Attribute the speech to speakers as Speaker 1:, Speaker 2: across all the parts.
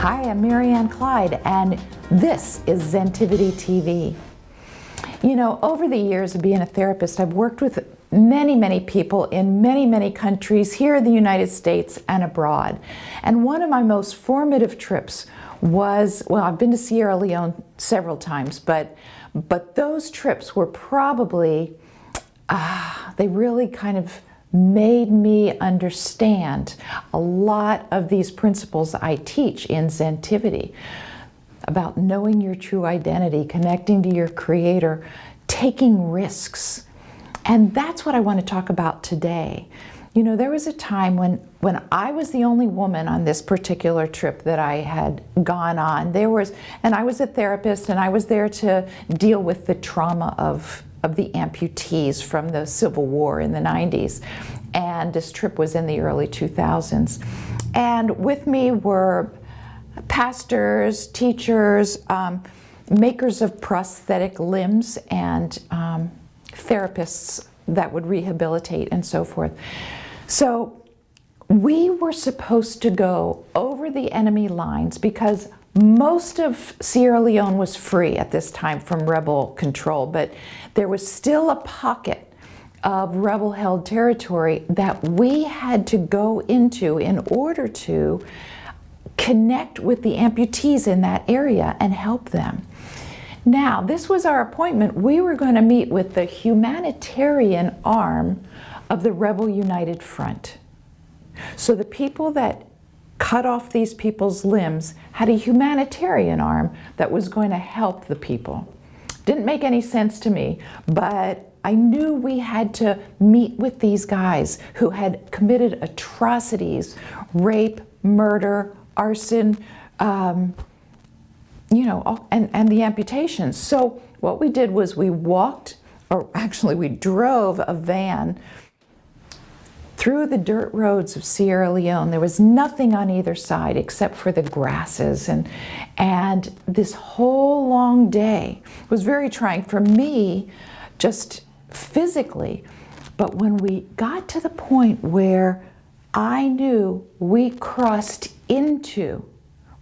Speaker 1: Hi, I'm Marianne Clyde, and this is Zentivity TV. You know, over the years of being a therapist, I've worked with many people in many countries here in the United States and abroad. And one of my most formative trips was, well, I've been to Sierra Leone several times, but those trips were probably, they really kind of made me understand a lot of these principles I teach in Zentivity about knowing your true identity, connecting to your creator, taking risks. And that's what I want to talk about today. You know, there was a time when I was the only woman on this particular trip that I had gone on. And I was a therapist, and I was there to deal with the trauma of the amputees from the Civil War in the 90s. And this trip was in the early 2000s. And with me were pastors, teachers, makers of prosthetic limbs, and therapists that would rehabilitate and so forth. So we were supposed to go over the enemy lines because most of Sierra Leone was free at this time from rebel control, but there was still a pocket of rebel-held territory that we had to go into in order to connect with the amputees in that area and help them. Now, this was our appointment. We were going to meet with the humanitarian arm of the Rebel United Front. So the people that cut off these people's limbs had a humanitarian arm that was going to help the people. Didn't make any sense to me, but I knew we had to meet with these guys who had committed atrocities, rape, murder, arson, you know, and the amputations. So what we did was we walked, or actually we drove a van through the dirt roads of Sierra Leone. There was nothing on either side except for the grasses, and this whole long day was very trying for me, just physically. But when we got to the point where I knew we crossed into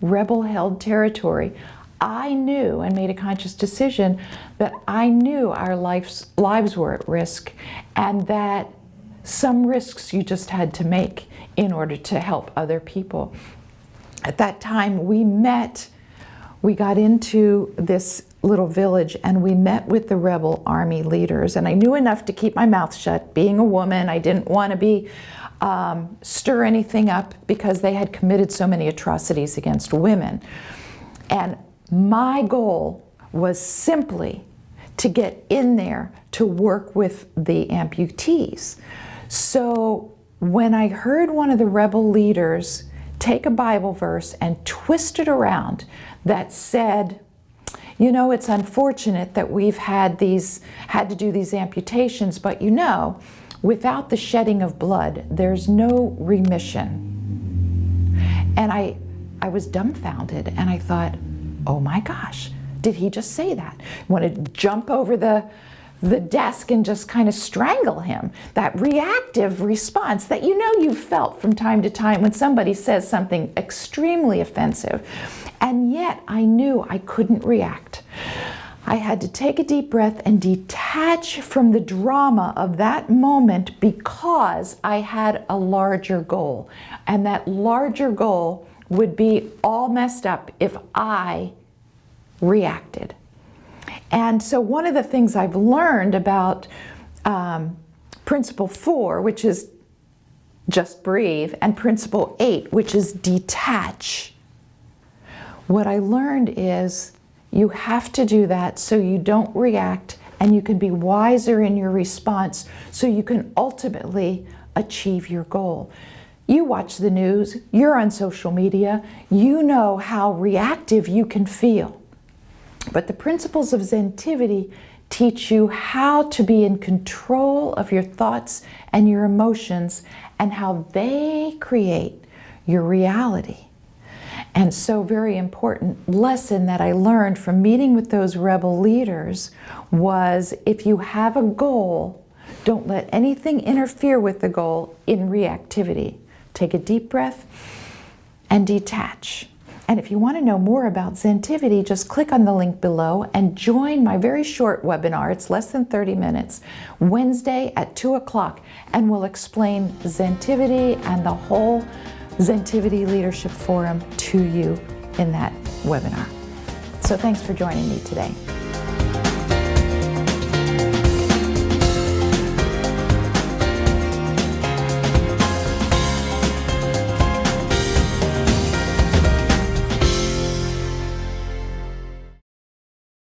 Speaker 1: rebel-held territory, I knew and made a conscious decision that I knew our lives were at risk, and that some risks you just had to make in order to help other people. At that time, we got into this little village, and we met with the rebel army leaders. And I knew enough to keep my mouth shut. Being a woman, I didn't want to stir anything up because they had committed so many atrocities against women. And my goal was simply to get in there to work with the amputees. So when I heard one of the rebel leaders take a Bible verse and twist it around that said, you know, it's unfortunate that we've had to do these amputations, but you know, without the shedding of blood, there's no remission. And I was dumbfounded, and I thought, oh my gosh, did he just say that? I want to jump over the desk and just kind of strangle him. That reactive response that you know you've felt from time to time when somebody says something extremely offensive. And yet I knew I couldn't react. I had to take a deep breath and detach from the drama of that moment because I had a larger goal. And that larger goal would be all messed up if I reacted. And so one of the things I've learned about Principle 4, which is just breathe, and Principle 8, which is detach, what I learned is you have to do that so you don't react, and you can be wiser in your response so you can ultimately achieve your goal. You watch the news, you're on social media, you know how reactive you can feel. But the principles of Zentivity teach you how to be in control of your thoughts and your emotions and how they create your reality. And so very important lesson that I learned from meeting with those rebel leaders was if you have a goal, don't let anything interfere with the goal in reactivity. Take a deep breath and detach. And if you want to know more about Zentivity, just click on the link below and join my very short webinar. It's less than 30 minutes, Wednesday at 2 o'clock, and we'll explain Zentivity and the whole Zentivity Leadership Forum to you in that webinar. So thanks for joining me today.